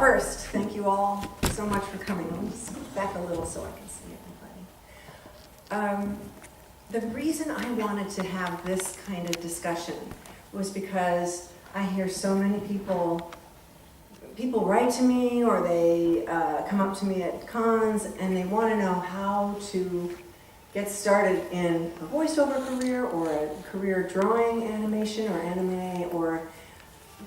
First, thank you all so much for coming. I'll just go back a little so I can see everybody. The reason I wanted to have this kind of discussion was because I hear so many people write to me, or they come up to me at cons and they want to know how to get started in a voiceover career, or a career drawing animation or anime, or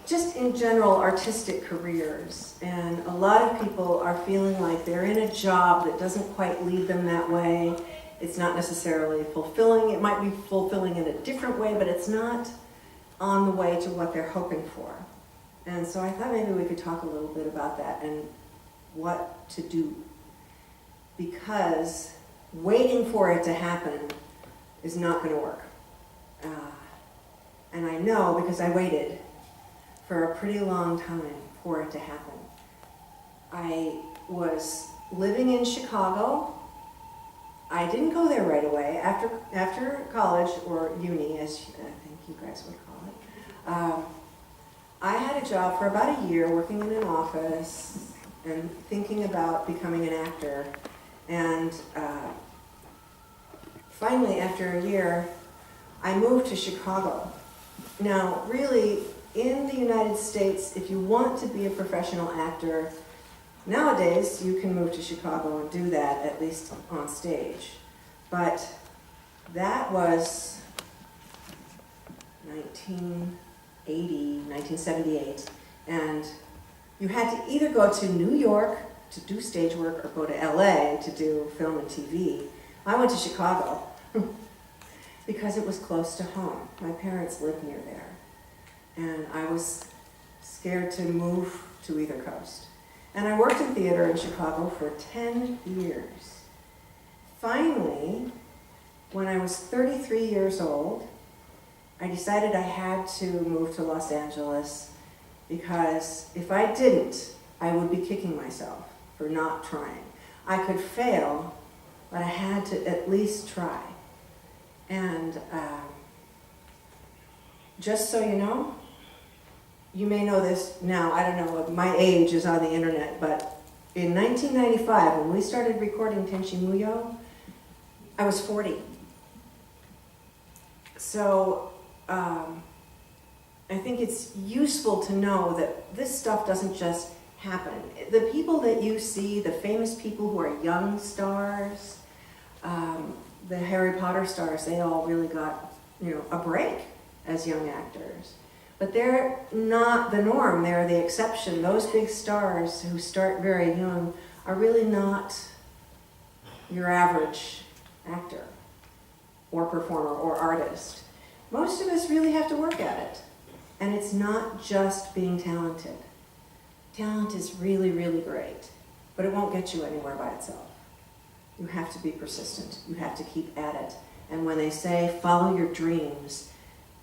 just in general artistic careers. And a lot of people are feeling like they're in a job that doesn't quite lead them that way. It's not necessarily fulfilling. It might be fulfilling in a different way, but it's not on the way to what they're hoping for. And so I thought maybe we could talk a little bit about that and what to do. Because waiting for it to happen is not going to work. And I know because I waited for a pretty long time for it to happen. I was living in Chicago. I didn't go there right away. After college, or uni, as I think you guys would call it, I had a job for about a year working in an office and thinking about becoming an actor. And finally, after a year, I moved to Chicago. Now, really, in the United States, if you want to be a professional actor, nowadays you can move to Chicago and do that, at least on stage. But that was 1978, and you had to either go to New York to do stage work or go to LA to do film and TV. I went to Chicago because it was close to home. My parents lived near there, and I was scared to move to either coast. And I worked in theater in Chicago for 10 years. Finally, when I was 33 years old, I decided I had to move to Los Angeles, because if I didn't, I would be kicking myself for not trying. I could fail, but I had to at least try. And just so you know, you may know this now, I don't know, my age is on the internet, but in 1995, when we started recording Tenchi Muyo, I was 40. So I think it's useful to know that this stuff doesn't just happen. The people that you see, the famous people who are young stars, the Harry Potter stars, they all really got, a break as young actors. But they're not the norm, they're the exception. Those big stars who start very young are really not your average actor or performer or artist. Most of us really have to work at it. And it's not just being talented. Talent is really, really great, but it won't get you anywhere by itself. You have to be persistent. You have to keep at it. And when they say follow your dreams,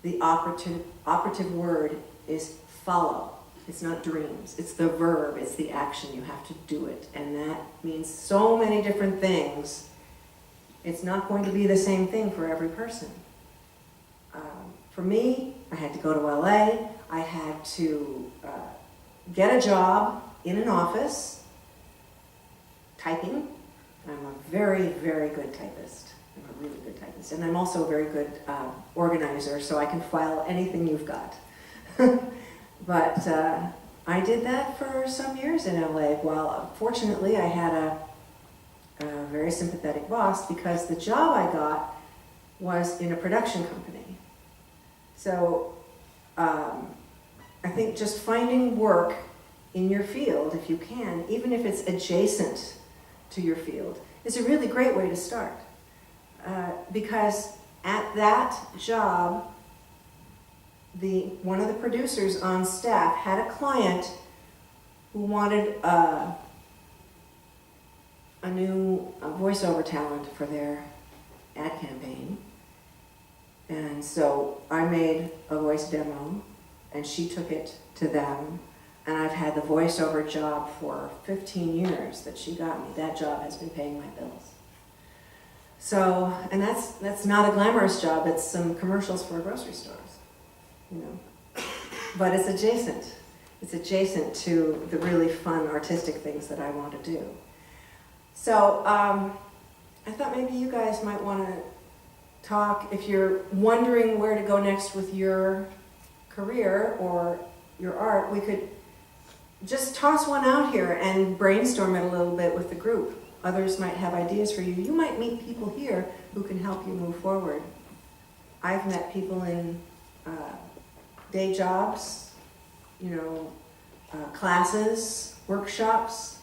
the operative word is follow. It's not dreams. It's the verb. It's the action. You have to do it. And that means so many different things. It's not going to be the same thing for every person. For me, I had to go to LA. I had to get a job in an office, typing. I'm a very, very good typist. I'm a really good typist. And I'm also a very good organizer, so I can file anything you've got. But I did that for some years in LA. Well, fortunately, I had a very sympathetic boss, because the job I got was in a production company. So I think just finding work in your field, if you can, even if it's adjacent to your field, is a really great way to start. Because at that job, one of the producers on staff had a client who wanted a new voiceover talent for their ad campaign. And so I made a voice demo, and she took it to them. And I've had the voiceover job for 15 years that she got me. That job has been paying my bills. So, and that's not a glamorous job. It's some commercials for grocery stores, But it's adjacent. it's adjacent to the really fun artistic things that I want to do. So I thought maybe you guys might want to talk, if you're wondering where to go next with your career or your art, we could just toss one out here and brainstorm it a little bit with the group. Others might have ideas for you. You might meet people here who can help you move forward. I've met people in day jobs, classes, workshops,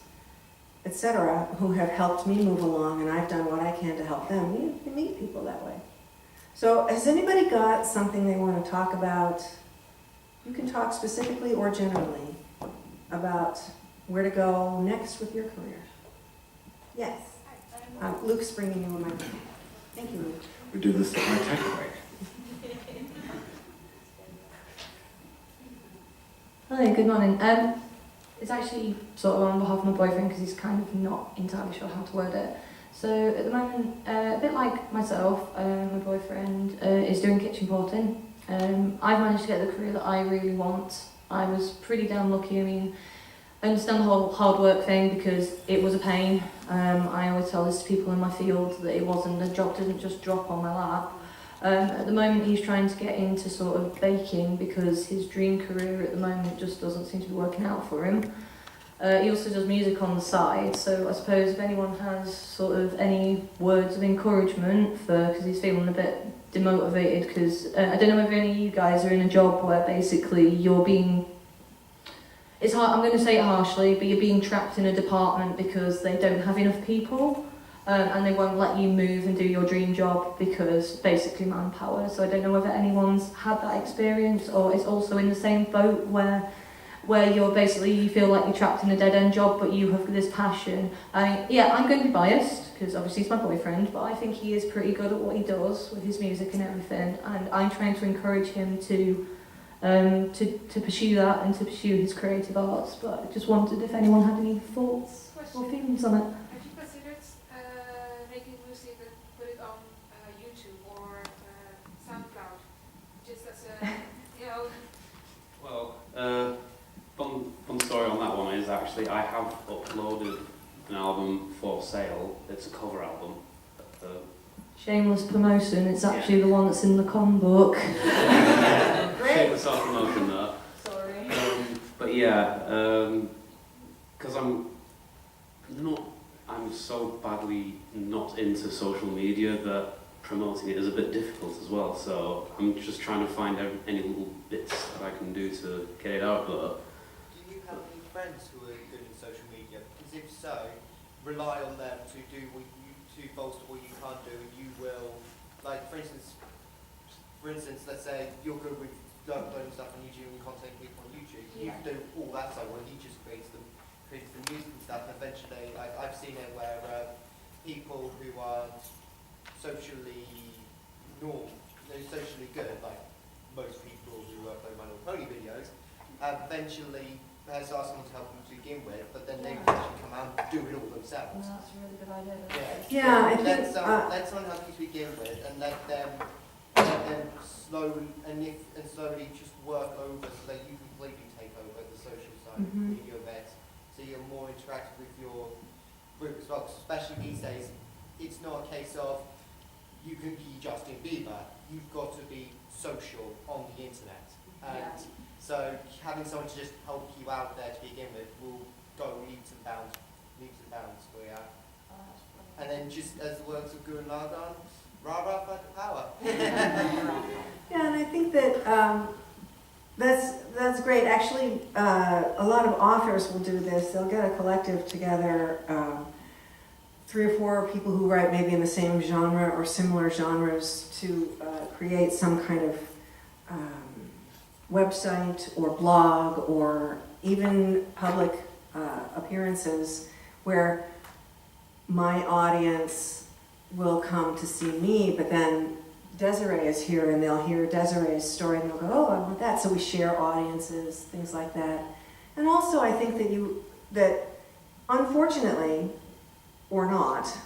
etc., who have helped me move along, and I've done what I can to help them. You can meet people that way. So has anybody got something they want to talk about? You can talk specifically or generally about where to go next with your career. Yes. Luke's bringing you a microphone. Thank you, Luke. We do this the high-tech way. Hello, good morning. It's actually sort of on behalf of my boyfriend because he's kind of not entirely sure how to word it. So at the moment, a bit like myself, my boyfriend is doing kitchen porting. I've managed to get the career that I really want. I was pretty damn lucky. I mean, I understand the whole hard work thing because it was a pain. I always tell this to people in my field that the job didn't just drop on my lap. At the moment he's trying to get into sort of baking because his dream career at the moment just doesn't seem to be working out for him. He also does music on the side, so I suppose if anyone has sort of any words of encouragement because he's feeling a bit demotivated because I don't know if any of you guys are in a job where basically you're being, it's hard, I'm going to say it harshly, but you're being trapped in a department because they don't have enough people. And they won't let you move and do your dream job because basically manpower. So I don't know whether anyone's had that experience or is also in the same boat where you're basically, you feel like you're trapped in a dead-end job, but you have this passion. Yeah, I'm going to be biased because obviously he's my boyfriend, but I think he is pretty good at what he does with his music and everything. And I'm trying to encourage him to pursue that and to pursue his creative arts. But I just wondered if anyone had any thoughts or feelings on it. Fun story on that one is actually I have uploaded an album for sale. It's a cover album. Shameless promotion, it's actually the one that's in the con book. Shameless self-promotion there. Sorry. But yeah, because I'm so badly not into social media that promoting it is a bit difficult as well, so I'm just trying to find any little bits that I can do to get it out there. Do you have any friends who are good in social media? Because if so, rely on them to do to bolster what you can't do, and you will, like for instance, let's say you're good with uploading stuff on YouTube and content people on YouTube. You can do all that side where he just creates the music and stuff, and eventually, like I've seen it where people who are socially good, like most people who upload My Little Pony videos, eventually has asked someone to help them to begin with, but then they actually come out and do it all themselves. No, that's a really good idea. Yeah, I think let someone help you to begin with, and let them slowly just work over so that you completely take over the social side of video events, so you're more interactive with your group as well. 'Cause especially these days, it's not a case of you can be Justin Bieber. You've got to be social on the internet, and so having someone to just help you out there to begin with will go leaps and bounds for you. And then just as the works of Gurren Lagann, rah fight the power. Yeah, and I think that that's great. Actually, a lot of authors will do this. They'll get a collective together, 3 or 4 people who write maybe in the same genre or similar genres to create some kind of website or blog or even public appearances where my audience will come to see me, but then Desiree is here and they'll hear Desiree's story and they'll go, oh, I want that. So we share audiences, things like that. And also I think that unfortunately, or not,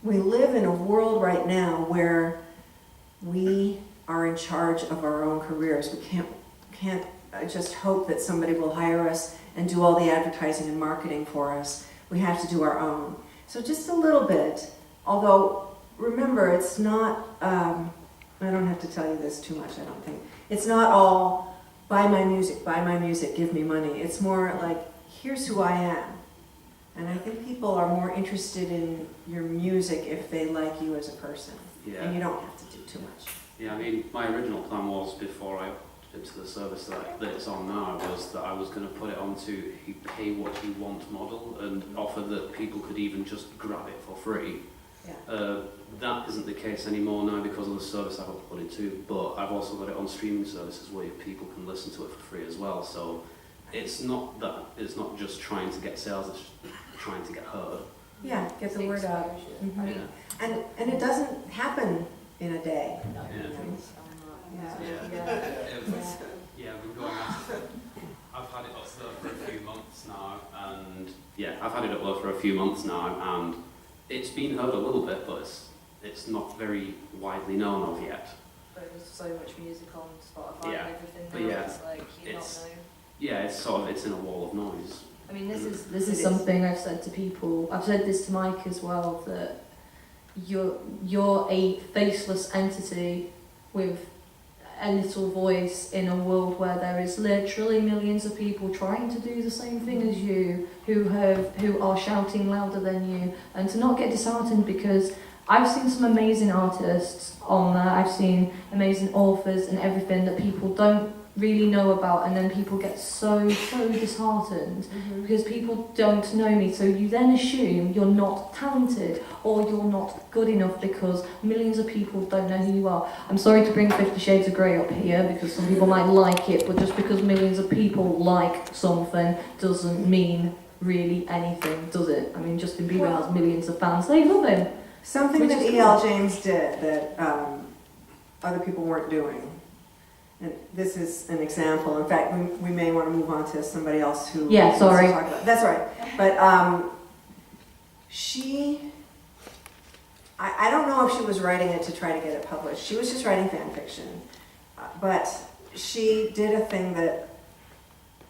we live in a world right now where we are in charge of our own careers. We can't just hope that somebody will hire us and do all the advertising and marketing for us. We have to do our own. So just a little bit, although remember, it's not, I don't have to tell you this too much, I don't think. It's not all, buy my music, give me money. It's more like, here's who I am. And I think people are more interested in your music if they like you as a person. Yeah. And you don't have to do too much. Yeah, I mean, my original plan was, before I into the service that it's on now, was that I was going to put it onto a pay what you want model and offer that people could even just grab it for free. Yeah. That isn't the case anymore now because of the service I've uploaded to, but I've also got it on streaming services where people can listen to it for free as well. So it's not just trying to get sales, it's trying to get heard. Yeah, get the word out. Mm-hmm. Yeah. And it doesn't happen in a day. Yeah. I've been going after it. I've had it up there for a few months now, and I've had it up there for a few months now, and it's been heard a little bit, but it's not very widely known of yet. But there's so much music on Spotify Yeah. and everything But now, yeah, it's like you it's- not know. Yeah, it's in a wall of noise. I mean, this It is is. something I've said to people. I've said this to Mike as well, that you're a faceless entity with a little voice in a world where there is literally millions of people trying to do the same thing as you, who are shouting louder than you, and to not get disheartened, because I've seen some amazing artists on there. I've seen amazing authors and everything that people don't really know about, and then people get so disheartened because people don't know me. So you then assume you're not talented or you're not good enough because millions of people don't know who you are. I'm sorry to bring 50 Shades of Grey up here because some people might like it, but just because millions of people like something doesn't mean really anything, does it? I mean, Justin Bieber has millions of fans. They love him. Something Which that is E.L. cool. James did that other people weren't doing. And this is an example. In fact, we may want to move on to somebody else who Yeah, wants to sorry. talk about. That's all right. But I don't know if she was writing it to try to get it published. She was just writing fan fiction. But she did a thing that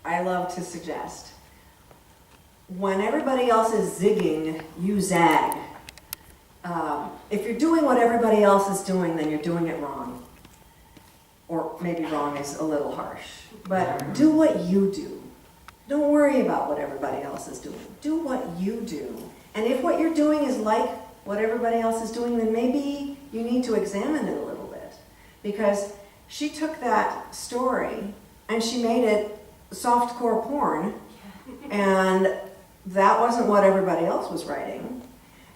I love to suggest. When everybody else is zigging, you zag. If you're doing what everybody else is doing, then you're doing it wrong. Or maybe wrong is a little harsh. But do what you do. Don't worry about what everybody else is doing. Do what you do. And if what you're doing is like what everybody else is doing, then maybe you need to examine it a little bit. Because she took that story and she made it softcore porn, and that wasn't what everybody else was writing.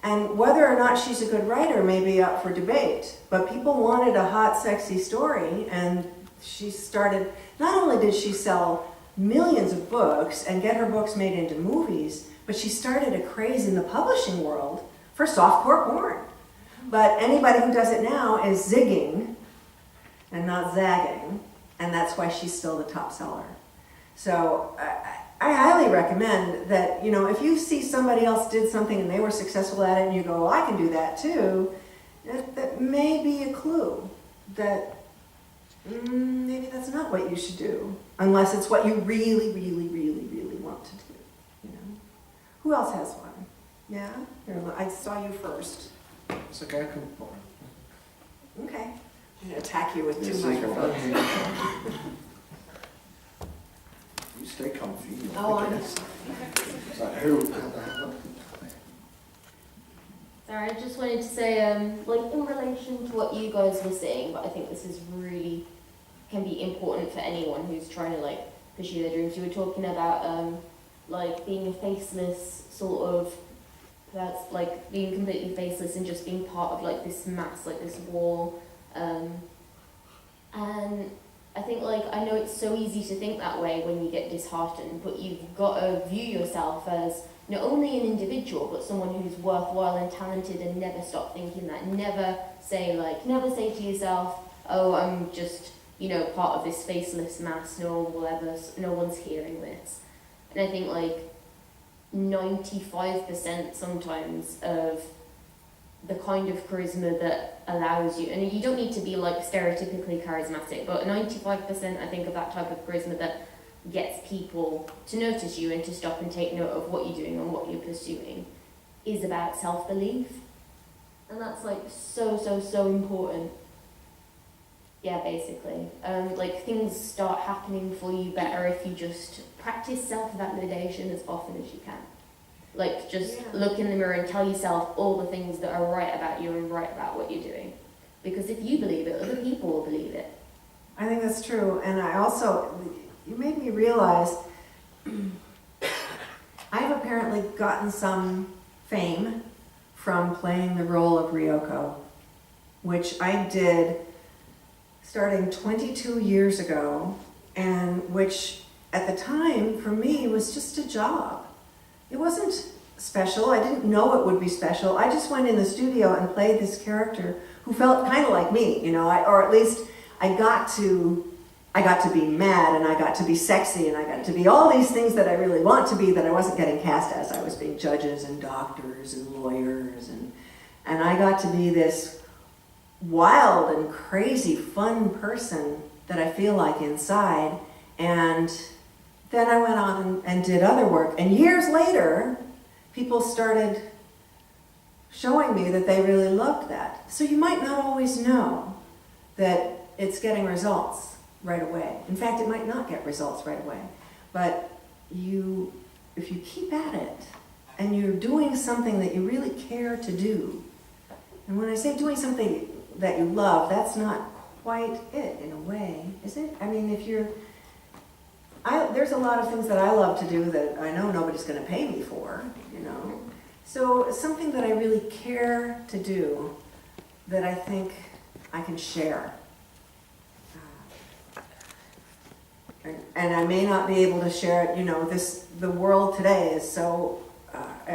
And whether or not she's a good writer may be up for debate, but people wanted a hot, sexy story, and she started, not only did she sell millions of books and get her books made into movies, but she started a craze in the publishing world for softcore porn. But anybody who does it now is zigging and not zagging, and that's why she's still the top seller. So I highly recommend that, you know, if you see somebody else did something and they were successful at it and you go, well, I can do that too, that may be a clue that maybe that's not what you should do, unless it's what you really, really, really, really want to do, you know. Who else has one? Yeah? Here, I saw you first. It's okay, I can put one. Okay. I'm going to attack you with two Yes, microphones. You stay comfy. You Oh, I know. know. It's like, who? Sorry, I just wanted to say, like, in relation to what you guys were saying, but I think this is really, can be important for anyone who's trying to, like, pursue their dreams. You were talking about, like, being a faceless sort of, that's, like, being completely faceless and just being part of, like, this mass, like, this wall. And I think, like, I know it's so easy to think that way when you get disheartened, but you've got to view yourself as not only an individual, but someone who's worthwhile and talented, and never stop thinking that. Never say to yourself, oh, I'm just, you know, part of this faceless mass, no one's hearing this. And I think, like, 95% sometimes of the kind of charisma that allows you, and you don't need to be like stereotypically charismatic, but 95% I think of that type of charisma that gets people to notice you and to stop and take note of what you're doing and what you're pursuing is about self-belief. And that's like so important. Yeah, basically. Like things start happening for you better if you just practice self-validation as often as you can. Like just look in the mirror and tell yourself all the things that are right about you and right about what you're doing. Because if you believe it, other people will believe it. I think that's true. And I also, you made me realize I've apparently gotten some fame from playing the role of Ryoko, which I did starting 22 years ago, and which at the time for me was just a job. It wasn't special. I didn't know it would be special. I just went in the studio and played this character who felt kind of like me, you know, or at least I got to be mad, and I got to be sexy, and I got to be all these things that I really want to be that I wasn't getting cast as. I was being judges and doctors and lawyers, and I got to be this wild and crazy fun person that I feel like inside. And then I went on and did other work, and years later people started showing me that they really loved that. So you might not always know that it's getting results right away. In fact, it might not get results right away. But if you keep at it and you're doing something that you really care to do, and when I say doing something that you love, that's not quite it in a way, is it? I mean, there's a lot of things that I love to do that I know nobody's going to pay me for, you know. So something that I really care to do that I think I can share. And I may not be able to share it, you know, the world today is so,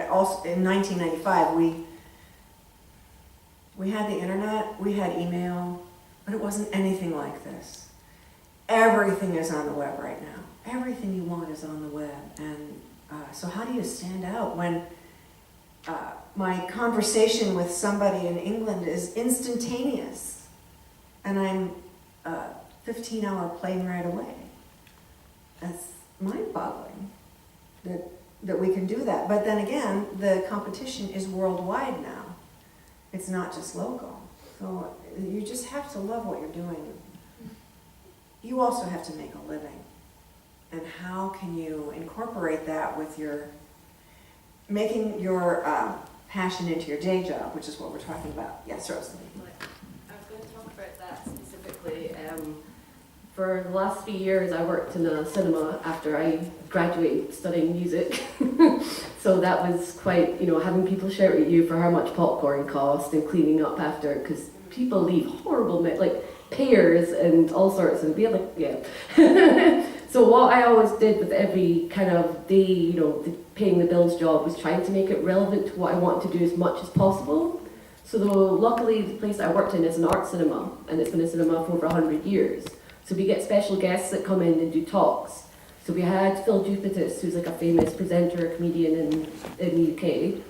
also in 1995 we had the internet, we had email, but it wasn't anything like this. Everything is on the web right now. Everything you want is on the web. And so how do you stand out when my conversation with somebody in England is instantaneous and I'm 15-hour plane ride away? That's mind-boggling that we can do that. But then again, the competition is worldwide now. It's not just local. So you just have to love what you're doing. You also have to make a living. And how can you incorporate that with making your passion into your day job, which is what we're talking about. Yes, Rosalie. I was going to talk about that specifically. For the last few years, I worked in a cinema after I graduated studying music. So that was quite, you know, having people shout at you for how much popcorn cost and cleaning up after, because people leave horrible, like pears and all sorts, and be like, yeah. So what I always did with every kind of day, you know, the paying the bills job was trying to make it relevant to what I want to do as much as possible. So luckily the place I worked in is an art cinema, and it's been a cinema for over 100 years. So we get special guests that come in and do talks. So we had Phil Dupitis, who's like a famous presenter, comedian in the UK.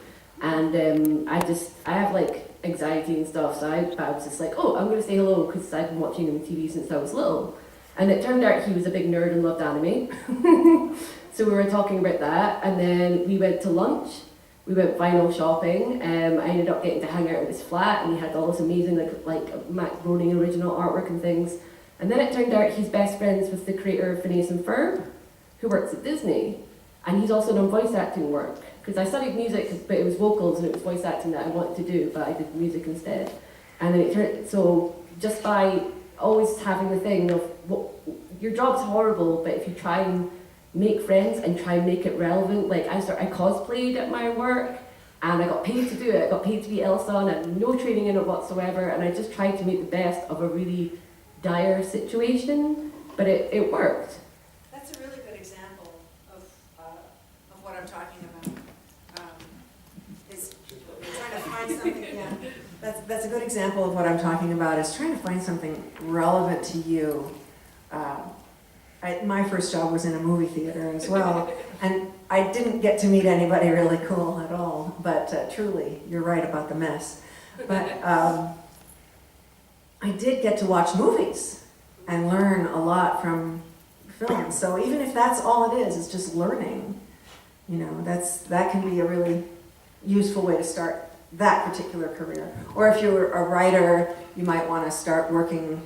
And I have like anxiety and stuff, so I was just like, oh, I'm going to say hello, because I've been watching him on TV since I was little. And it turned out he was a big nerd and loved anime. So we were talking about that, and then we went to lunch. We went vinyl shopping. I ended up getting to hang out in his flat, and he had all this amazing like Matt Groening original artwork and things. And then it turned out he's best friends with the creator of Phineas and Ferb, who works at Disney. And he's also done voice acting work. Because I studied music, but it was vocals and it was voice acting that I wanted to do, but I did music instead. And then it turned, so just by always having the thing of, your job's horrible, but if you try and make friends and try and make it relevant, like I cosplayed at my work, and I got paid to do it. I got paid to be Elsa, and I had no training in it whatsoever, and I just tried to make the best of a really dire situation, but it worked. That's a really good example of what I'm talking about. Is trying to find something. Yeah, that's a good example of what I'm talking about. Is trying to find something relevant to you. My first job was in a movie theater as well, and I didn't get to meet anybody really cool at all. But truly, you're right about the mess. But I did get to watch movies and learn a lot from film. So even if that's all it is, it's just learning, you know, that can be a really useful way to start that particular career. Or if you're a writer, you might want to start working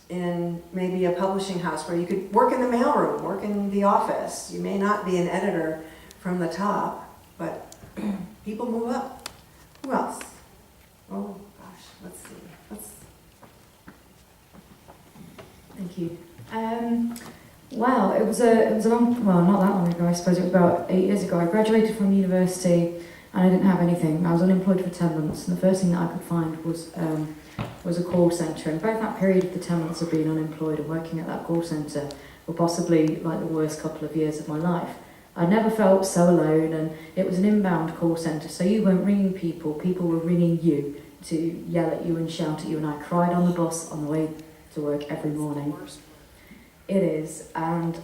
in maybe a publishing house where you could work in the mailroom, work in the office. You may not be an editor from the top, but people move up. Who else? Oh gosh, let's see. Thank you. Wow, it was a long, well, not that long ago, I suppose it was about 8 years ago. I graduated from university and I didn't have anything. I was unemployed for 10 months, and the first thing that I could find was a call centre. And both that period of the 10 months of being unemployed and working at that call centre were possibly like the worst couple of years of my life. I never felt so alone, and it was an inbound call centre, so you weren't ringing people, people were ringing you to yell at you and shout at you, and I cried on the bus on the way to work every morning. It is, and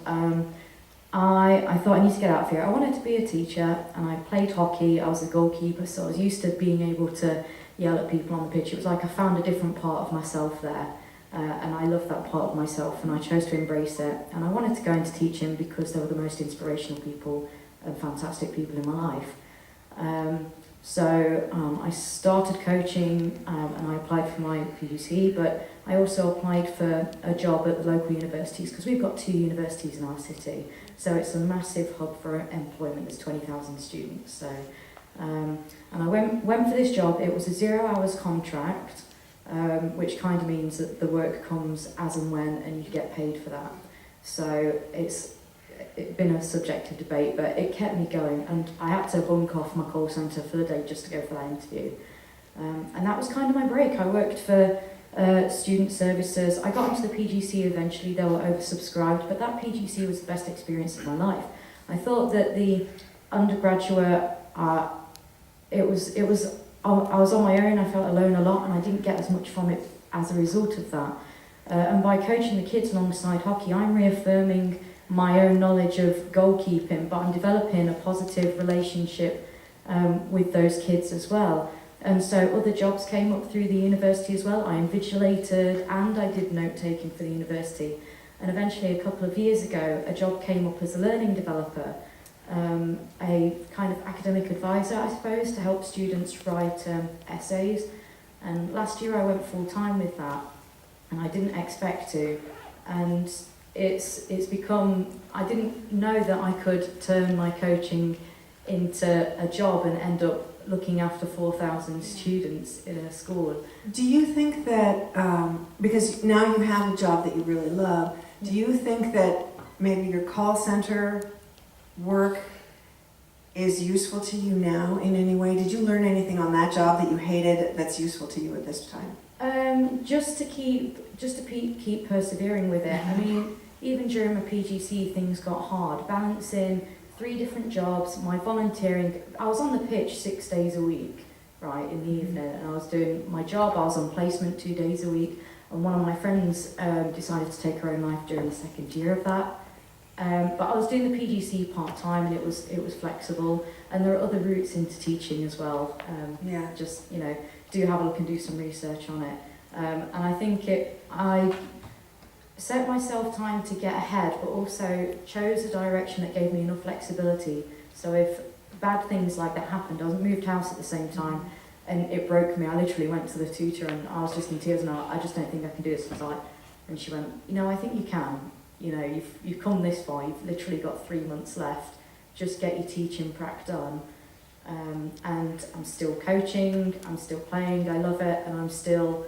I thought I need to get out of here. I wanted to be a teacher, and I played hockey. I was a goalkeeper, so I was used to being able to yell at people on the pitch. It was like I found a different part of myself there, and I loved that part of myself, and I chose to embrace it. And I wanted to go into teaching because they were the most inspirational people and fantastic people in my life. So I started coaching, and I applied for my PGCE, but I also applied for a job at the local universities, because we've got 2 universities in our city, so it's a massive hub for employment. There's 20,000 students. So, and I went for this job. It was a 0 hours contract, which kind of means that the work comes as and when, and you get paid for that. So it's been a subjective debate, but it kept me going, and I had to bunk off my call centre for the day just to go for that interview. And that was kind of my break. I worked for student services. I got into the PGC eventually. They were oversubscribed, but that PGC was the best experience of my life. I thought that the undergraduate, I was on my own. I felt alone a lot, and I didn't get as much from it as a result of that. And by coaching the kids alongside hockey, I'm reaffirming my own knowledge of goalkeeping, but I'm developing a positive relationship with those kids as well. And so other jobs came up through the university as well. I invigilated and I did note-taking for the university. And eventually, a couple of years ago, a job came up as a learning developer, a kind of academic advisor, I suppose, to help students write essays. And last year I went full-time with that, and I didn't expect to. And it's become, I didn't know that I could turn my coaching into a job and end up looking after 4,000 students in a school. Do you think that, because now you have a job that you really love, do you think that maybe your call center work is useful to you now in any way? Did you learn anything on that job that you hated that's useful to you at this time? Just to keep persevering with it. I mean, even during my PGC, things got hard. Balancing 3 different jobs, my volunteering. I was on the pitch 6 days a week, right, in the evening, and I was doing my job. I was on placement 2 days a week, and one of my friends decided to take her own life during the 2nd year of that. But I was doing the PGC part-time, and it was flexible, and there are other routes into teaching as well. Just, you know, do have a look and do some research on it. And I think I set myself time to get ahead, but also chose a direction that gave me enough flexibility. So if bad things like that happened, I moved house at the same time, and it broke me. I literally went to the tutor, and I was just in tears, and I just don't think I can do this. I was like, and she went, you know, I think you can. You know, you've come this far. You've literally got 3 months left. Just get your teaching prac done. And I'm still coaching. I'm still playing. I love it, and I'm still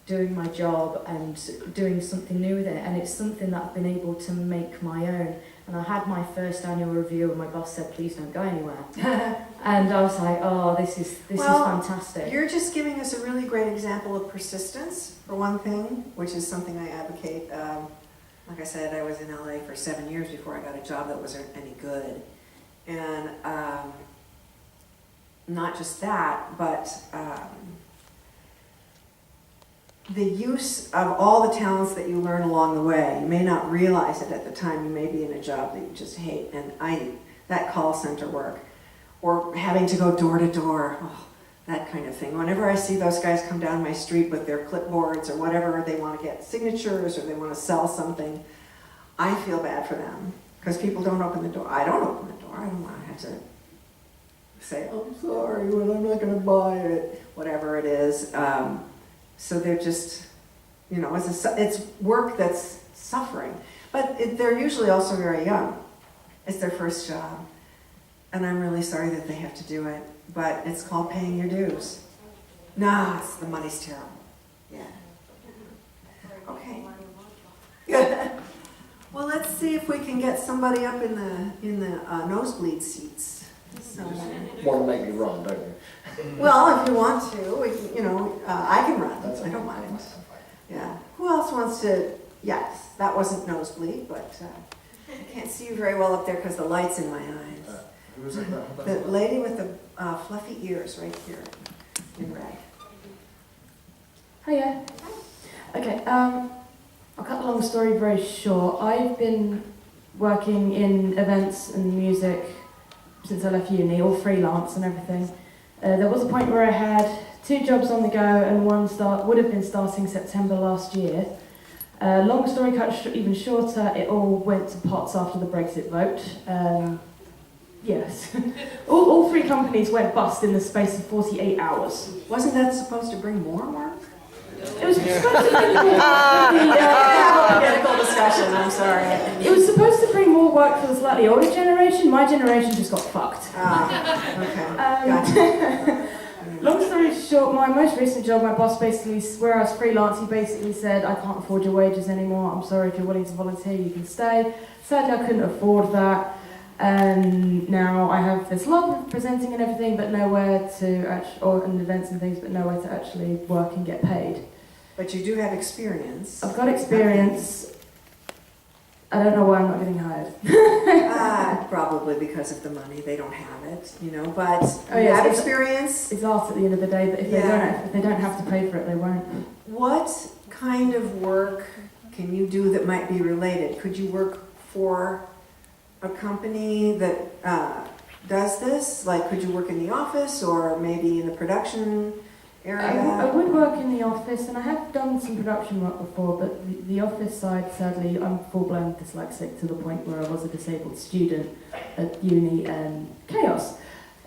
doing my job and doing something new with it, and it's something that I've been able to make my own. And I had my first annual review, and my boss said, please don't go anywhere. And I was like, oh, this is fantastic. You're just giving us a really great example of persistence, for one thing, which is something I advocate. Like I said, I was in LA for 7 years before I got a job that wasn't any good. And not just that, but the use of all the talents that you learn along the way. You may not realize it at the time. You may be in a job that you just hate. And that call center work, or having to go door to door. Oh, that kind of thing. Whenever I see those guys come down my street with their clipboards or whatever, they want to get signatures or they want to sell something, I feel bad for them because people don't open the door. I don't open the door. I don't want to have to say, I'm sorry, well, I'm not going to buy it, whatever it is. So they're just, you know, it's work that's suffering. But they're usually also very young. It's their first job. And I'm really sorry that they have to do it. But it's called paying your dues. Nah, the money's terrible. Yeah. Okay. Well, let's see if we can get somebody up in the nosebleed seats. Want to make me run, don't you? Well, if you want to, you know, I can run. That's I don't okay. mind. Yeah. Who else wants to? Yes, that wasn't nosebleed, but I can't see you very well up there because the light's in my eyes. Who was it? The lady with the fluffy ears right here in red. Hiya. Okay, I'll cut the long story very short. I've been working in events and music since I left uni, all freelance and everything. There was a point where I had 2 jobs on the go and one would have been starting September last year. Long story cut even shorter, it all went to pots after the Brexit vote. Yes. all 3 companies went bust in the space of 48 hours. Wasn't that supposed to bring more work? It was supposed to bring more Political discussion, I'm sorry. It was supposed to bring more work for the slightly older generation. My generation just got fucked. Okay. Gotcha. Long story short, my most recent job, my boss basically, where I was freelance, he basically said, I can't afford your wages anymore. I'm sorry, if you're willing to volunteer, you can stay. Sadly, I couldn't afford that. And now I have this love of presenting and everything, but nowhere to and events and things, but nowhere to actually work and get paid. But you do have experience. I've got experience. I don't know why I'm not getting hired. Probably because of the money. They don't have it, you know. But Oh, you yes, have it's- experience. It's art at the end of the day, but if they don't have to pay for it, they won't. What kind of work can you do that might be related? Could you work for a company that does this? Like, could you work in the office or maybe in the production area? I would work in the office, and I have done some production work before, but the office side, sadly, I'm full-blown dyslexic to the point where I was a disabled student at uni, and chaos.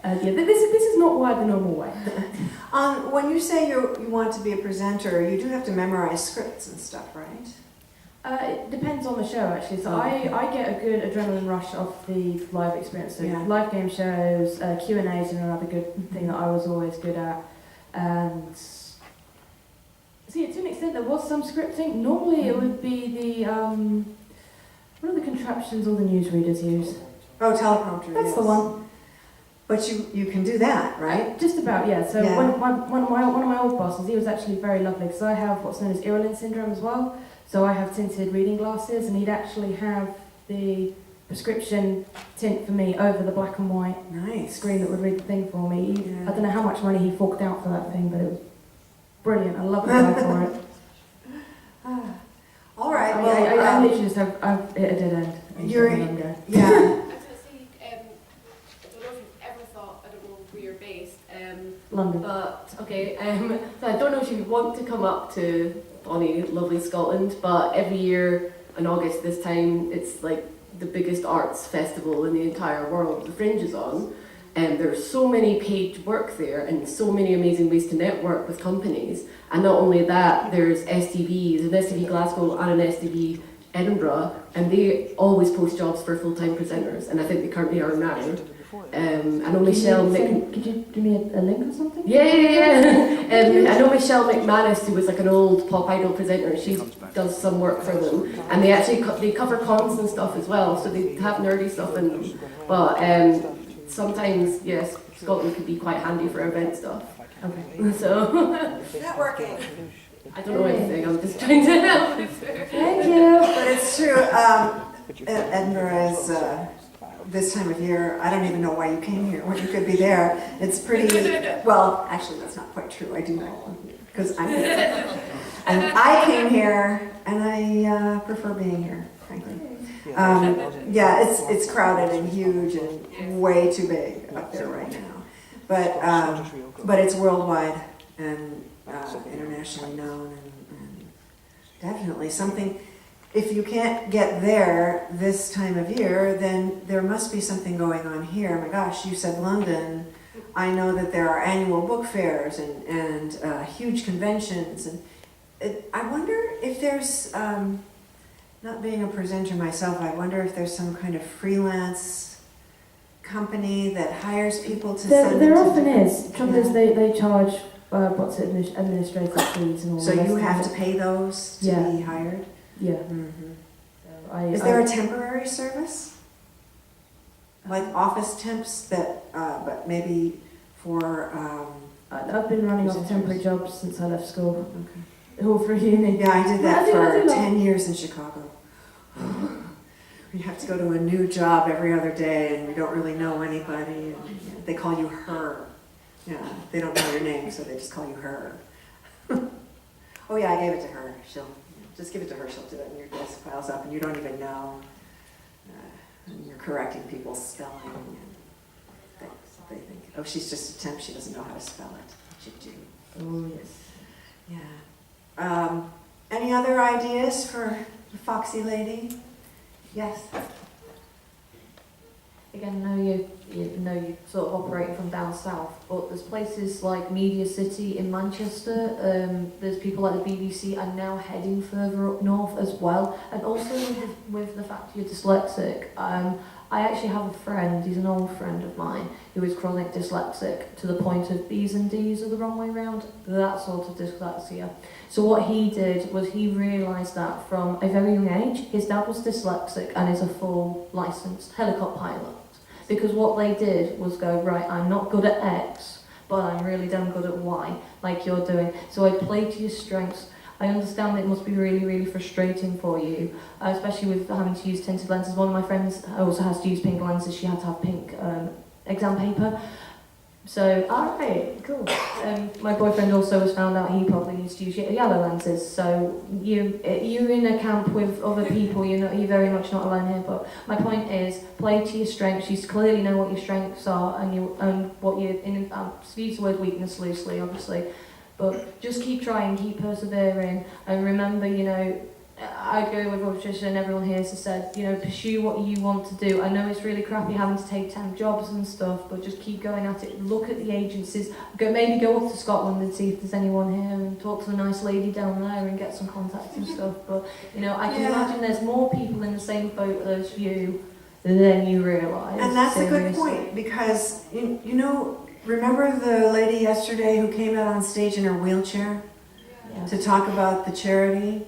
This is not why the normal way. When you say you want to be a presenter, you do have to memorize scripts and stuff, right? It depends on the show, actually. So I get a good adrenaline rush off the live experience. So Yeah. live game shows, Q&As are another good thing that I was always good at. And see, to an extent, there was some scripting. Normally, it would be the what are the contraptions all the newsreaders use? Oh, teleprompter. That's yes. the one. But you can do that, right? Just about, yeah. So Yeah. one of my old bosses, he was actually very lovely because I have what's known as Irlen syndrome as well. So I have tinted reading glasses, and he'd actually have the prescription tint for me over the black and white Nice. screen that would read the thing for me. Yeah. I don't know how much money he forked out for that thing, but it was brilliant. I love the guy for it. All right. I Well, literally just I've hit a dead end. and You're- let him go. yeah. I was going to say, I don't know if you've ever thought, I don't know where you're based, London. But, okay, so I don't know if you want to come up to bonny, lovely Scotland, but every year in August this time, it's like the biggest arts festival in the entire world. The Fringe is on, and there's so many paid work there and so many amazing ways to network with companies. And not only that, there's STV, there's an STV Glasgow and an STV Edinburgh, and they always post jobs for full-time presenters, and I think they currently are now. I know Michelle Could you give me a link or something? Yeah. I know Michelle McManus, who was like an old pop idol presenter, and she does some work for them, and they actually they cover cons and stuff as well, so they have nerdy stuff in them. But sometimes, yes, Scotland could be quite handy for event stuff. Okay. So Networking. I don't know anything. I'm just trying to help. Thank you. But it's true. Edinburgh is this time of year. I don't even know why you came here when you could be there. It's pretty. Well, actually, that's not quite true. I do know because I'm here, and I came here, and I prefer being here, frankly. Yeah, it's crowded and huge and way too big up there right now. but it's worldwide and internationally known, and definitely something. If you can't get there this time of year, then there must be something going on here. My gosh, you said London. I know that there are annual book fairs and huge conventions, and I wonder if there's, not being a presenter myself, I wonder if there's some kind of freelance company that hires people to send. There them often to is. Trouble is they charge what's it, administrative fees and all. So the rest you of have it. to pay those to Yeah. be hired? Yeah. Mm-hmm. So Is there a temporary service? Like office temps that, but maybe for, I've been running off temporary jobs since I left school, okay. all through uni. Yeah, I did that I do for that. 10 years in Chicago. You have to go to a new job every other day and you don't really know anybody. And they call you her. Yeah, they don't know your name, so they just call you her. Oh yeah, I gave it to her. She'll just give it to her. She'll do it, and your desk piles up, and you don't even know. And you're correcting people's spelling, and they think, oh, she's just a temp. She doesn't know how to spell it. But you do. Oh yes. Yeah. Any other ideas for the foxy lady? Yes. Again, I know you sort of operating from down south, but there's places like Media City in Manchester. There's people like the BBC are now heading further up north as well. And also with the fact you're dyslexic, I actually have a friend, he's an old friend of mine, who is chronic dyslexic to the point of B's and D's are the wrong way round, that sort of dyslexia. So what he did was he realised that from a very young age, his dad was dyslexic and is a full licensed helicopter pilot. Because what they did was go, right, I'm not good at X, but I'm really damn good at Y, like you're doing. So I play to your strengths. I understand it must be really, really frustrating for you, especially with having to use tinted lenses. One of my friends also has to use pink lenses. She had to have pink exam paper. So, alright, cool. My boyfriend also has found out he probably needs to use yellow lenses. So you're in a camp with other people. You're very much not alone here. But my point is, play to your strengths. You clearly know what your strengths are and what you use the word weakness loosely, obviously. But just keep trying, keep persevering, and remember, I'd go with what Patricia and everyone here has said, pursue what you want to do. I know it's really crappy having to take temp jobs and stuff, but just keep going at it. Look at the agencies. Maybe go up to Scotland and see if there's anyone here and talk to the nice lady down there and get some contacts and stuff. But, I can imagine there's more people in the same boat as you than you realise. And that's seriously. a good point, because, remember the lady yesterday who came out on stage in her wheelchair to talk about the charity?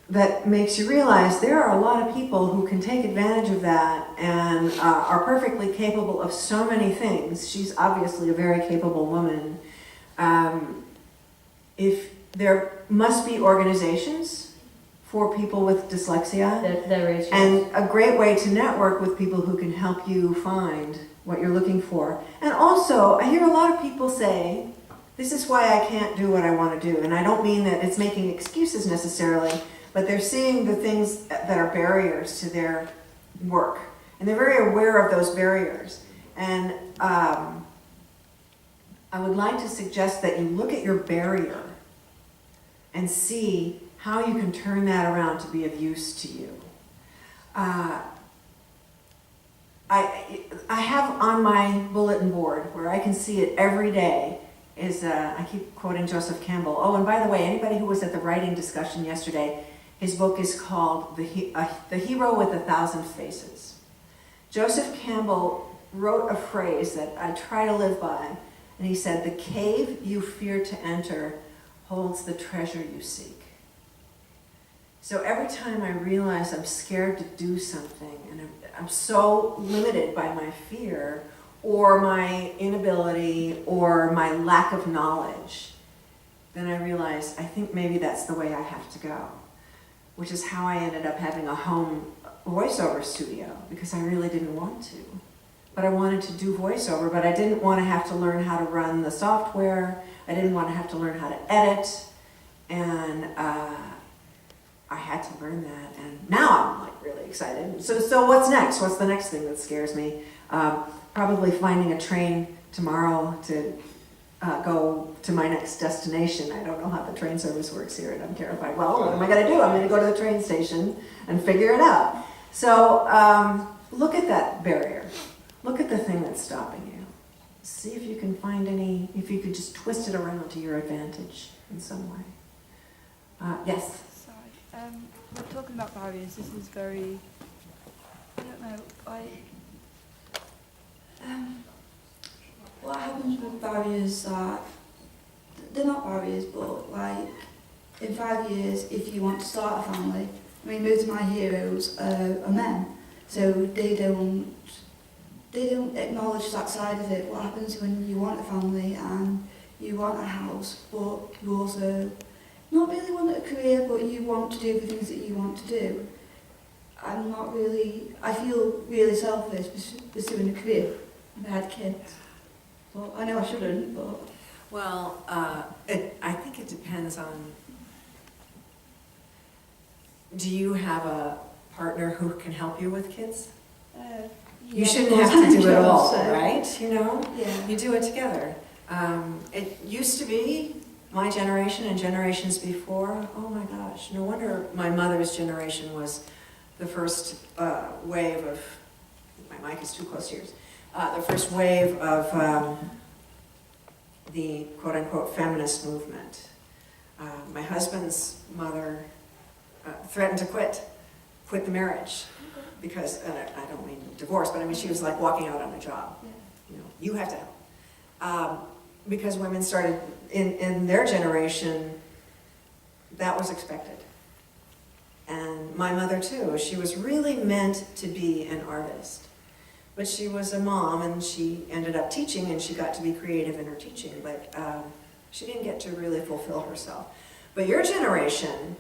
That makes you realize there are a lot of people who can take advantage of that and are perfectly capable of so many things. She's obviously a very capable woman. If there must be organizations for people with dyslexia, There is. Yes. and a great way to network with people who can help you find what you're looking for. And also, I hear a lot of people say, this is why I can't do what I want to do. And I don't mean that it's making excuses necessarily, but they're seeing the things that are barriers to their work. And they're very aware of those barriers. And I would like to suggest that you look at your barrier and see how you can turn that around to be of use to you. I have on my bulletin board, where I can see it every day, is, I keep quoting Joseph Campbell. Oh, and by the way, anybody who was at the writing discussion yesterday, his book is called The Hero with 1,000 Faces. Joseph Campbell wrote a phrase that I try to live by, and he said, "The cave you fear to enter holds the treasure you seek." So every time I realize I'm scared to do something, and I'm so limited by my fear, or my inability, or my lack of knowledge, then I realize I think maybe that's the way I have to go. Which is how I ended up having a home voiceover studio, because I really didn't want to. But I wanted to do voiceover, but I didn't want to have to learn how to run the software. I didn't want to have to learn how to edit. And I had to learn that. And now I'm like really excited. So what's next? What's the next thing that scares me? Probably finding a train tomorrow to go to my next destination. I don't know how the train service works here, and I'm terrified. Well, what am I going to do? I'm going to go to the train station and figure it out. So look at that barrier. Look at the thing that's stopping you. See if you can find any, if you could just twist it around to your advantage in some way. Yes? Sorry. We're talking about barriers. This is very, I don't know, what happens with barriers are, they're not barriers, but like, in 5 years, if you want to start a family, I mean, most of my heroes are men, so they don't acknowledge that side of it. What happens when you want a family and you want a house, but you also not really want a career, but you want to do the things that you want to do. I feel really selfish pursuing a career if I had kids. Well, I know I shouldn't, but... Well, I think it depends on, do you have a partner who can help you with kids? You shouldn't have to do it all, right? You know? Yeah. You do it together. It used to be, my generation and generations before, oh my gosh, no wonder my mother's generation was the first wave of, my mic is too close to yours, the first wave of the quote-unquote feminist movement. My husband's mother threatened to quit the marriage because, and I don't mean divorce, but I mean she was like walking out on a job. Yeah. You know, you have to help. Because women started, in their generation, that was expected. And my mother too, she was really meant to be an artist. But she was a mom and she ended up teaching and she got to be creative in her teaching, but she didn't get to really fulfill herself. But your generation,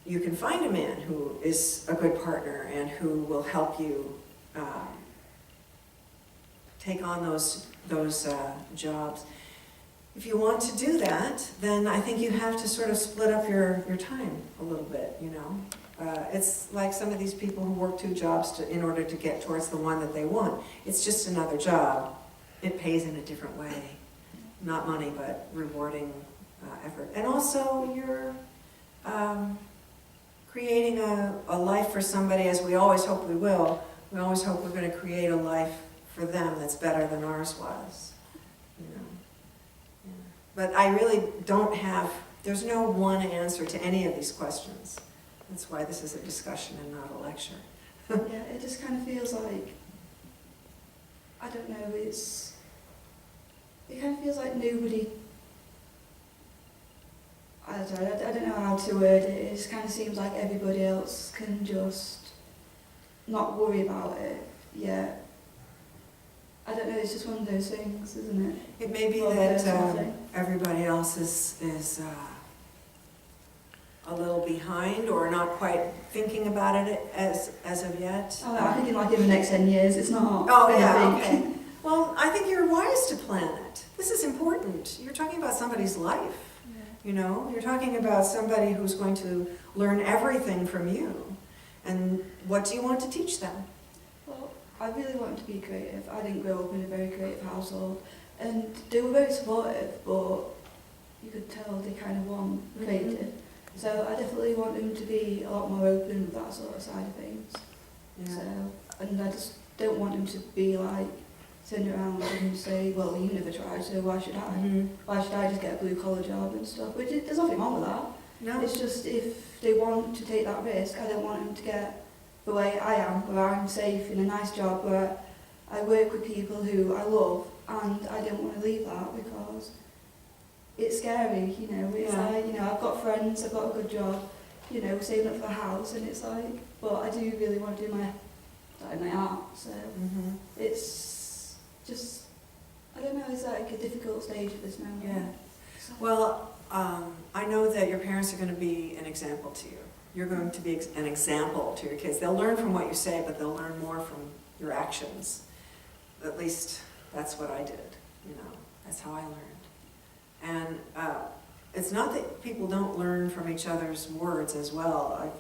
you can find a man who is a good partner and who will help you take on those jobs. If you want to do that, then I think you have to sort of split up your time a little bit, you know. It's like some of these people who work 2 jobs in order to get towards the one that they want. It's just another job. It pays in a different way. Not money, but rewarding effort. And also you're creating a life for somebody, as we always hope we will. We always hope we're going to create a life for them that's better than ours was. You know. Yeah. But I really don't have, there's no one answer to any of these questions. That's why this is a discussion and not a lecture. Yeah, it just kind of feels like, I don't know, it kind of feels like nobody, I don't know how to word it, it just kind of seems like everybody else can just not worry about it, yeah. I don't know, it's just one of those things, isn't it? It may be that everybody else is a little behind or not quite thinking about it as of yet. Oh, I'm thinking like in the next 10 years, it's not. Oh yeah, okay. Well, I think you're wise to plan it. This is important. You're talking about somebody's life. Yeah. You know, you're talking about somebody who's going to learn everything from you. And what do you want to teach them? Well, I really want to be creative. I didn't grow up in a very creative household. And they were very supportive, but you could tell they kind of want creative. So I definitely want them to be a lot more open with that sort of side of things. Yeah. So, and I just don't want them to be like, turn around and say, well, you never tried, so why should I? Mm-hmm. Why should I just get a blue collar job and stuff? Which there's nothing wrong with that. No. It's just if they want to take that risk, I don't want them to get the way I am, where I'm safe in a nice job, where I work with people who I love, and I don't want to leave that because it's scary, you know. It's Yeah. like, you know, I've got friends, I've got a good job, you know, saving up for a house, and it's like, but I do really want to do my art, so Mm-hmm. it's just, I don't know, it's like a difficult stage at this moment. Yeah. So, Well, I know that your parents are going to be an example to you. You're going to be an example to your kids. They'll learn from what you say, but they'll learn more from your actions. At least that's what I did, you know. That's how I learned. And it's not that people don't learn from each other's words as well.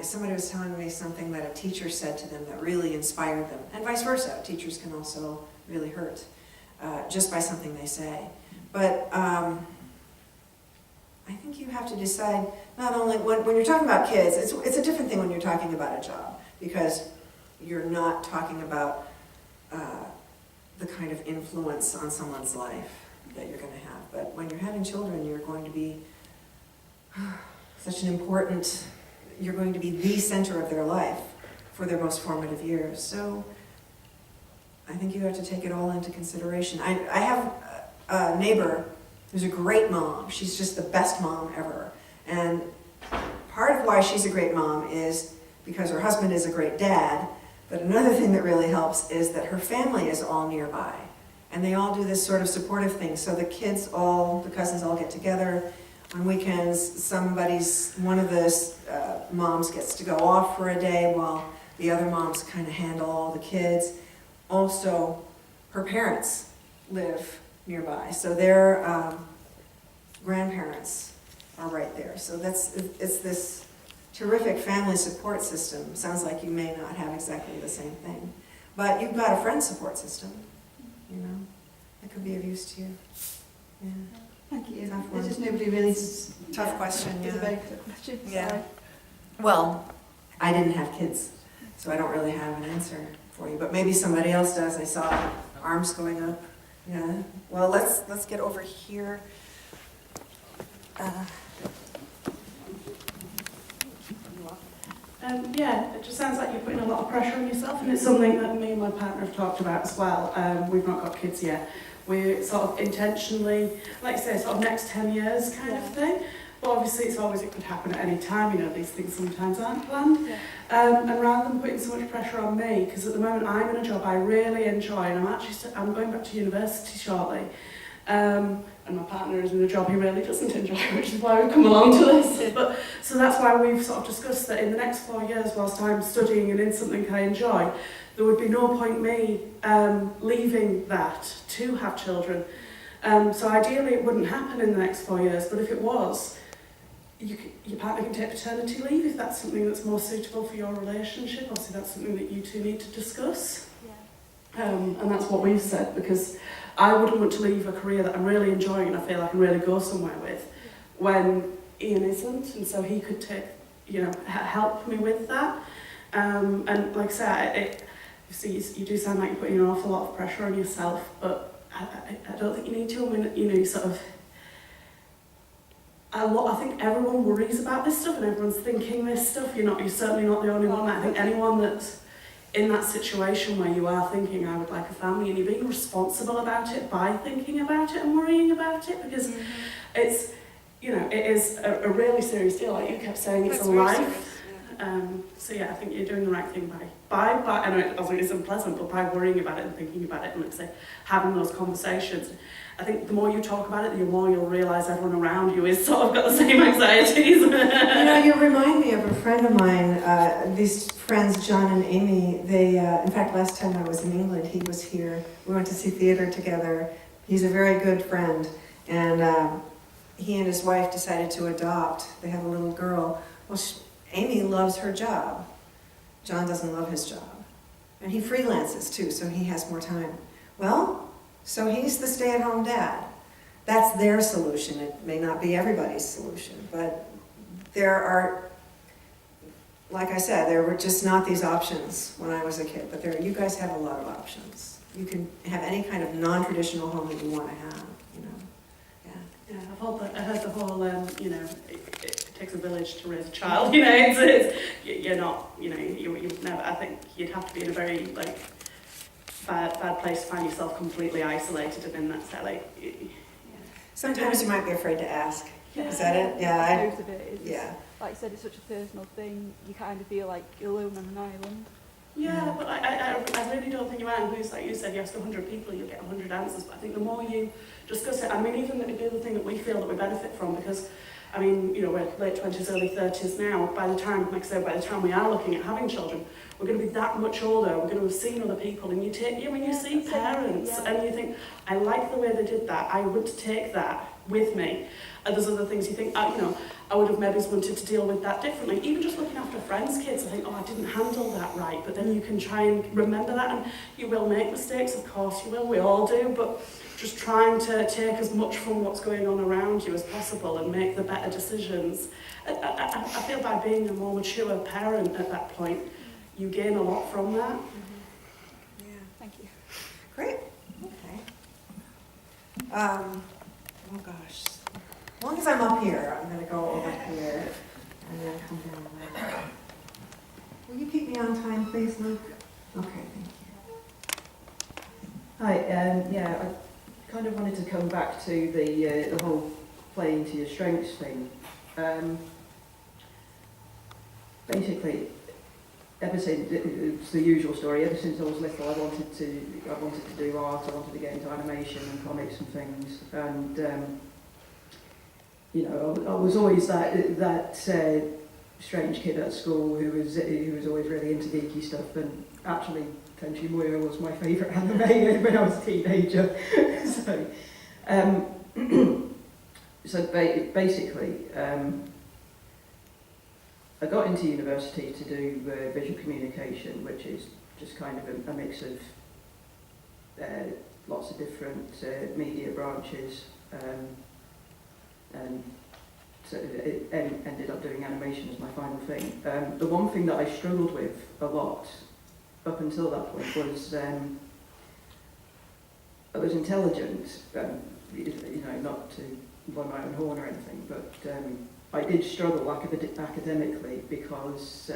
Somebody was telling me something that a teacher said to them that really inspired them, and vice versa. Teachers can also really hurt just by something they say. But I think you have to decide, not only, when you're talking about kids, it's a different thing when you're talking about a job, because you're not talking about the kind of influence on someone's life that you're going to have. But when you're having children, you're going to be such an important, you're going to be the center of their life for their most formative years. So I think you have to take it all into consideration. I have a neighbor who's a great mom. She's just the best mom ever. And part of why she's a great mom is because her husband is a great dad. But another thing that really helps is that her family is all nearby. And they all do this sort of supportive thing. So the cousins all get together. On weekends, one of the moms gets to go off for a day while the other moms kind of handle all the kids. Also, her parents live nearby. So their grandparents are right there. So it's this terrific family support system. Sounds like you may not have exactly the same thing. But you've got a friend support system, you know, that could be of use to you. Yeah. Thank you. Tough one. There's just nobody really... Tough question, It's a yeah. very good question. Yeah. Sorry. Well, I didn't have kids, so I don't really have an answer for you, but maybe somebody else does. I saw arms going up. Yeah. Well, let's get over here. Yeah, it just sounds like you're putting a lot of pressure on yourself, and it's something that me and my partner have talked about as well. We've not got kids yet. We're sort of intentionally, like you say, sort of next 10 years kind of thing. But obviously it could happen at any time, you know, these things sometimes aren't planned. Yeah. And rather than putting so much pressure on me, because at the moment I'm in a job I really enjoy, and I'm going back to university shortly. And my partner is in a job he really doesn't enjoy, which is why we've come along to this. But so that's why we've sort of discussed that in the next 4 years, whilst I'm studying and in something I enjoy, there would be no point me leaving that to have children. So ideally it wouldn't happen in the next 4 years, but if it was, your partner can take paternity leave if that's something that's more suitable for your relationship. Obviously that's something that you two need to discuss. And that's what we've said, because I wouldn't want to leave a career that I'm really enjoying and I feel I can really go somewhere with when Ian isn't, and so he could take, you know, help me with that. And like I said, you do sound like you're putting an awful lot of pressure on yourself, but I don't think you need to. I mean, you know, sort of, I think everyone worries about this stuff and everyone's thinking this stuff. You're certainly not the only one. I think anyone that's in that situation where you are thinking, I would like a family, and you're being responsible about it by thinking about it and worrying about it, because it's, you know, it is a really serious deal. Like you kept saying, it's a life. So yeah, I think you're doing the right thing by I know it isn't pleasant, but by worrying about it and thinking about it and, let's say, having those conversations. I think the more you talk about it, the more you'll realise everyone around you is sort of got the same anxieties. You know, you remind me of a friend of mine, these friends, John and Amy, they, in fact, last time I was in England, he was here. We went to see theatre together. He's a very good friend, and he and his wife decided to adopt. They have a little girl. Well, Amy loves her job. John doesn't love his job. And he freelances too, so he has more time. Well, so he's the stay-at-home dad. That's their solution. It may not be everybody's solution, but there are, like I said, there were just not these options when I was a kid, but you guys have a lot of options. You can have any kind of non-traditional home that you want to have, you know. Yeah. Yeah, I heard the whole, you know, it takes a village to raise a child. You know, you're not, you know, you've never. I think you'd have to be in a very like bad place to find yourself completely isolated and in that Zelly. Yeah. Sometimes you might be afraid to ask. Yeah. Is that it? Yeah. Most of it is. Yeah. Like I said, it's such a personal thing. You kind of feel like you're alone on an island. Yeah, but I really don't think you are. Because like you said, you ask 100 people, you'll get 100 answers. But I think the more you discuss it, I mean, even the other thing that we feel that we benefit from, because, I mean, you know, we're late 20s, early 30s now. By the time, like I said, by the time we are looking at having children, we're going to be that much older. We're going to have seen other people, and you see parents, and you think, I like the way they did that. I want to take that with me. And there's other things you think, you know, I would have maybe wanted to deal with that differently. Even just looking after friends' kids, I think, oh, I didn't handle that right. But then you can try and remember that, and you will make mistakes, of course you will, we all do, but just trying to take as much from what's going on around you as possible and make the better decisions. I feel by being a more mature parent at that point, you gain a lot from that. Yeah. Thank you. Great. Okay. Oh gosh. As long as I'm up here, I'm going to go over here and then come down there. Will you keep me on time, please, Luke? Okay, thank you. Hi, yeah, I kind of wanted to come back to the whole playing to your strengths thing. Basically, ever since, it's the usual story, ever since I was little I wanted to do art, I wanted to get into animation and comics and things, and you know, I was always that strange kid at school who was always really into geeky stuff, and actually Tenchi Muyo was my favourite anime when I was a teenager. Basically, I got into university to do visual communication, which is just kind of a mix of lots of different media branches, and so it ended up doing animation as my final thing. The one thing that I struggled with a lot up until that point was I was intelligent, you know, not to blow my own horn or anything, but I did struggle academically because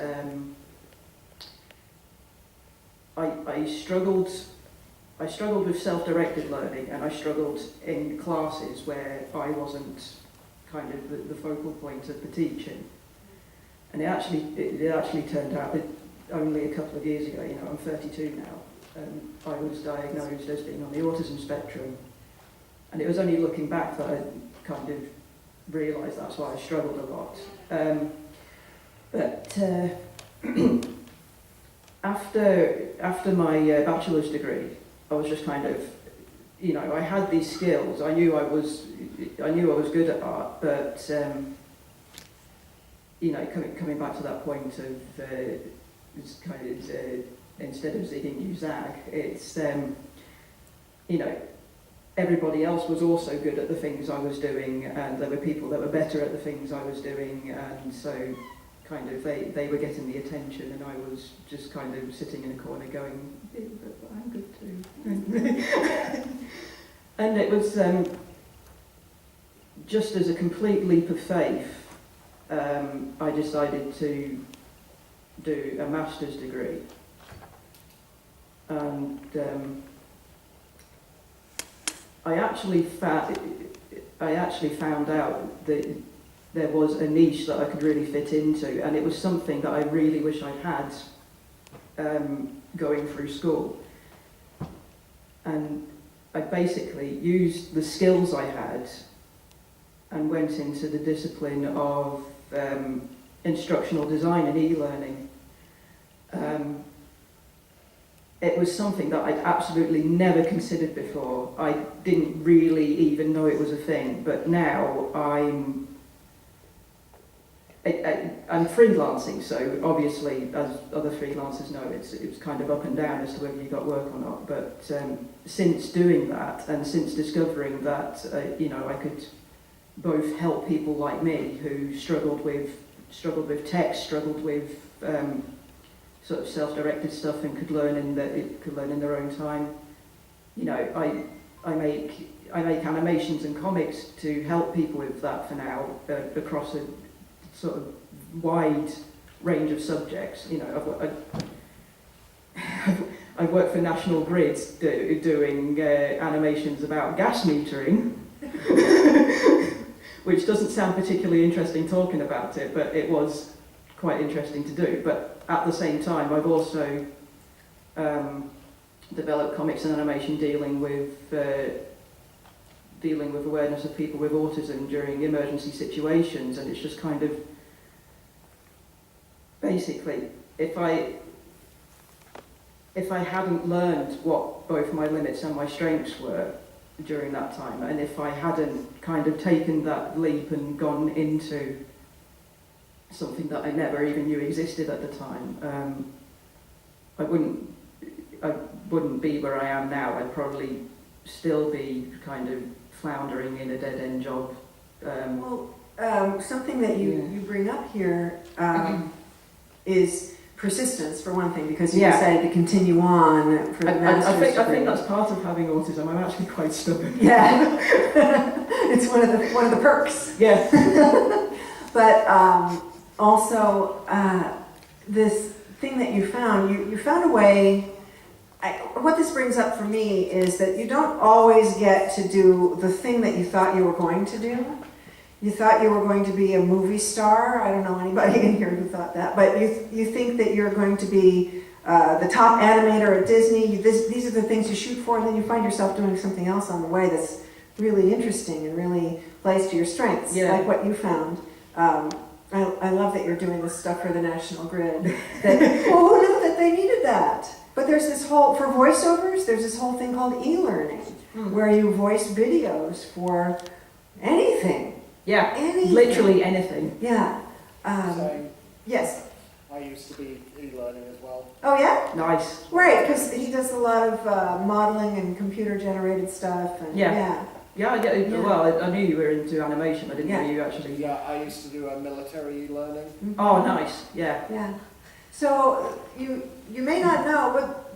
I struggled with self-directed learning, and I struggled in classes where I wasn't kind of the focal point of the teaching. And it actually turned out that only a couple of years ago, you know, I'm 32 now, I was diagnosed as being on the autism spectrum, and it was only looking back that I kind of realised that's why I struggled a lot. After my bachelor's degree, I was just kind of, you know, I had these skills. I knew I was good at art, but you know, coming back to that point of it's kind of instead of zigging, you zag. It's you know, everybody else was also good at the things I was doing, and there were people that were better at the things I was doing, and so kind of they were getting the attention, and I was just kind of sitting in a corner going, yeah, but I'm good too. And it was just as a complete leap of faith, I decided to do a master's degree, and I actually found out that there was a niche that I could really fit into, and it was something that I really wish I'd had going through school. And I basically used the skills I had and went into the discipline of instructional design and e-learning. It was something that I'd absolutely never considered before. I didn't really even know it was a thing, but now I'm freelancing, so obviously, as other freelancers know, it was kind of up and down as to whether you got work or not. But since doing that, and since discovering that, you know, I could both help people like me who struggled with text, struggled with sort of self-directed stuff, and could learn in their own time. You know, I make animations and comics to help people with that for now, across a sort of wide range of subjects. You know, I work for National Grid doing animations about gas metering, which doesn't sound particularly interesting talking about it, but it was quite interesting to do. But at the same time, I've also developed comics and animation dealing with awareness of people with autism during emergency situations, and it's just kind of basically, if I hadn't learned what both my limits and my strengths were during that time, and if I hadn't kind of taken that leap and gone into something that I never even knew existed at the time. I wouldn't be where I am now. I'd probably still be kind of floundering in a dead-end job. Something that you bring up here is persistence, for one thing, because you decided to continue on for the master's degree. I think that's part of having autism. I'm actually quite stubborn. Yeah, it's one of the perks. Yeah. But also, this thing that you found a way. What this brings up for me is that you don't always get to do the thing that you thought you were going to do. You thought you were going to be a movie star. I don't know anybody in here who thought that, but you think that you're going to be the top animator at Disney. These are the things you shoot for, and then you find yourself doing something else on the way that's really interesting and really plays to your strengths, like what you found. I love that you're doing this stuff for the National Grid. Who knew that they needed that? But there's this whole, for voiceovers, there's this whole thing called e-learning, where you voice videos for anything. Yeah, anything. Literally anything. Yeah. So, Yes. I used to be e-learning as well. Oh, yeah? Nice. Right, because he does a lot of modeling and computer-generated stuff. And, Yeah, well, I knew you were into animation. I didn't know you actually... Yeah, I used to do a military e-learning. Mm-hmm. Oh, nice. Yeah. Yeah. So you may not know, but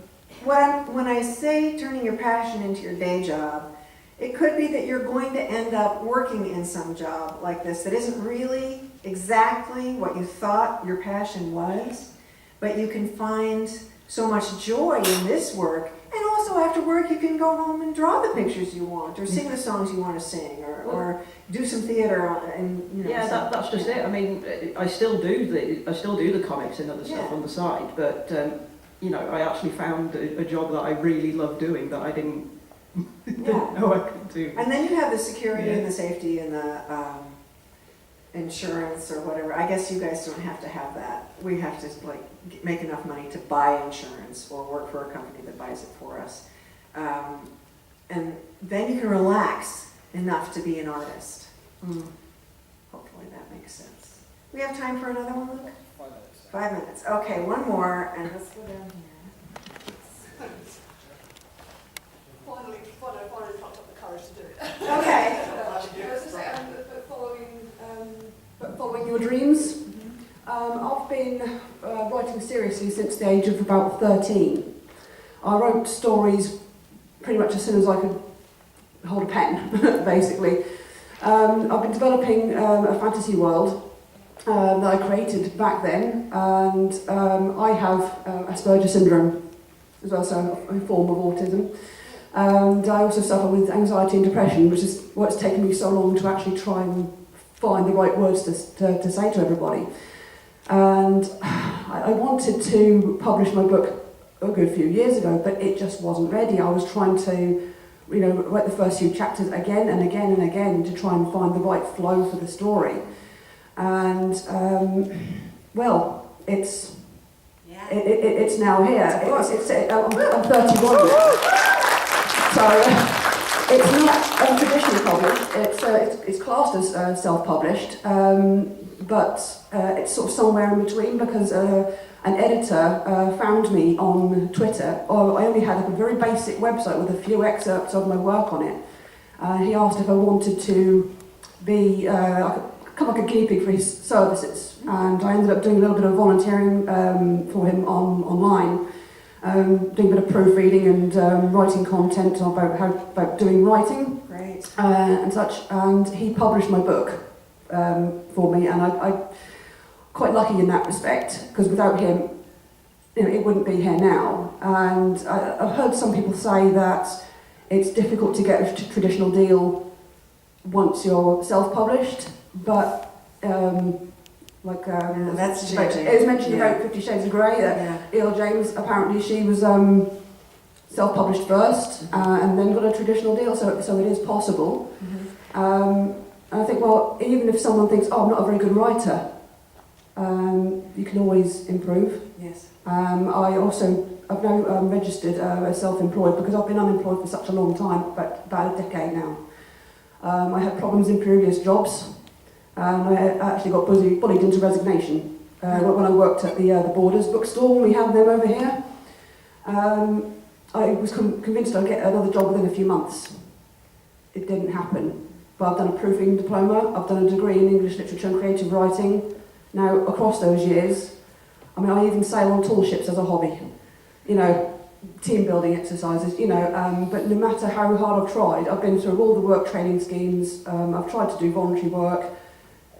when I say turning your passion into your day job, it could be that you're going to end up working in some job like this that isn't really exactly what you thought your passion was, but you can find so much joy in this work. And also after work you can go home and draw the pictures you want, or sing the songs you want to sing, or do some theater and that's just it. I mean, I still do the comics and other stuff on the side, but I actually found a job that I really love doing that I didn't know I could do. And then you have the security and the safety and the insurance or whatever. I guess you guys don't have to have that. We have to make enough money to buy insurance or work for a company that buys it for us. And then you can relax enough to be an artist. Hopefully that makes sense. We have time for another one, Luke? 5 minutes. 5 minutes. Okay, one more, and let's go down here. Finally plucked up the courage to do it. Okay. But following your dreams. I've been writing seriously since the age of about 13. I wrote stories pretty much as soon as I could hold a pen, basically. I've been developing a fantasy world that I created back then, and I have Asperger's syndrome as well, so a form of autism. And I also suffer with anxiety and depression, which is what's taken me so long to actually try and find the right words to say to everybody. And I wanted to publish my book a good few years ago, but it just wasn't ready. I was trying to, write the first few chapters again and again and again to try and find the right flow for the story. And, it's now here. I'm 31. So it's not traditionally published. It's classed as self-published, but it's sort of somewhere in between because an editor found me on Twitter. I only had a very basic website with a few excerpts of my work on it. He asked if I wanted to be kind of like a guinea pig for his services, and I ended up doing a little bit of volunteering for him online. Doing a bit of proofreading and writing content about doing writing and such, and he published my book for me, and I'm quite lucky in that respect because without him, it wouldn't be here now. And I've heard some people say that it's difficult to get a traditional deal once you're self-published, but that's it was mentioned about 50 Shades of Grey that E.L. James, apparently she was self-published first and then got a traditional deal, so it is possible. And I think, well, even if someone thinks, I'm not a very good writer, you can always improve. Yes. I've now registered as self-employed because I've been unemployed for such a long time, about a decade now. I had problems in previous jobs. I actually got bullied into resignation. When I worked at the Borders bookstore, we had them over here. I was convinced I'd get another job within a few months. It didn't happen. But I've done a proofreading diploma, I've done a degree in English literature and creative writing. Now, across those years, I mean, I even sail on tall ships as a hobby. You know, team building exercises, you know, but no matter how hard I've tried, I've been through all the work training schemes, I've tried to do voluntary work,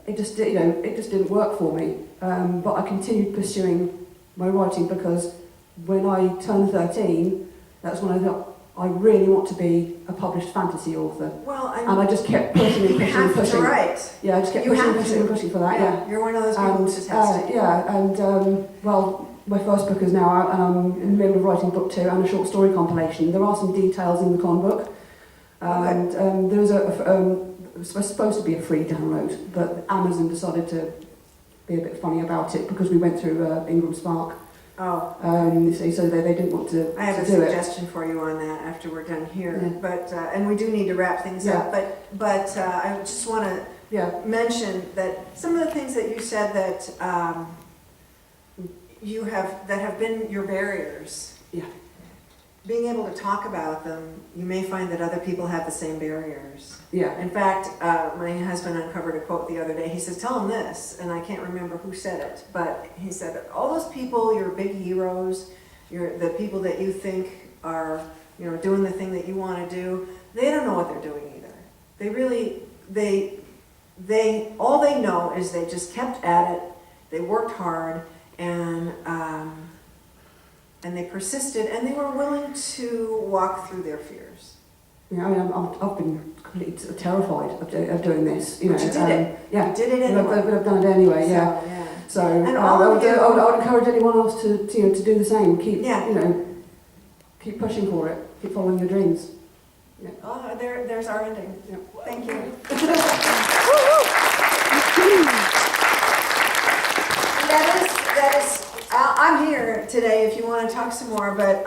it just didn't work for me. But I continued pursuing my writing because when I turned 13, that's when I thought, I really want to be a published fantasy author. Well, and I just kept pushing and pushing and have pushing. To write. Yeah, I just kept pushing and pushing for that, yeah. You're one of those people who just has to. Yeah, and well, my first book is now out, and I'm in the middle of writing book 2 and a short story compilation. There are some details in the con book, and there was it was supposed to be a free download, but Amazon decided to be a bit funny about it because we went through Ingram Spark. Oh. So they didn't want to I have to a do suggestion for you on that after we're done here. Yeah. But and we do need to wrap things up. But I just want to mention that some of the things that you said that that have been your barriers. Yeah. Being able to talk about them, you may find that other people have the same barriers. Yeah. In fact, my husband uncovered a quote the other day. He says, "Tell him this," and I can't remember who said it, but he said, "All those people, your big heroes, the people that you think are, you know, doing the thing that you want to do, they don't know what they're doing either. They really, they all they know is they just kept at it. They worked hard, and they persisted, and they were willing to walk through their fears." Yeah, I mean, I've been completely terrified of doing this. You know, but you did it. Yeah, you did it anyway. But I've done it anyway. Yeah. So and I would encourage anyone else to do the same. Keep keep pushing for it. Keep following your dreams. Yeah. Oh, there's our ending. Yeah. Thank you. That is. I'm here today if you want to talk some more, but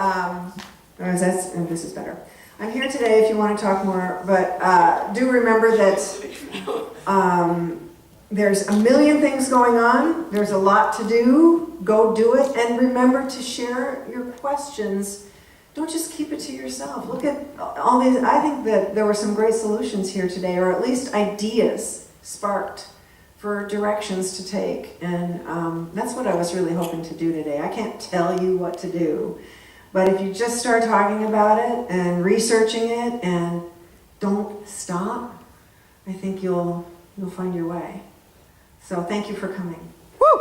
this is better. I'm here today if you want to talk more, but do remember that there's a million things going on. There's a lot to do. Go do it, and remember to share your questions. Don't just keep it to yourself. Look at all these. I think that there were some great solutions here today, or at least ideas sparked for directions to take. And that's what I was really hoping to do today. I can't tell you what to do, but if you just start talking about it and researching it and don't stop, I think you'll find your way. So thank you for coming. Woo!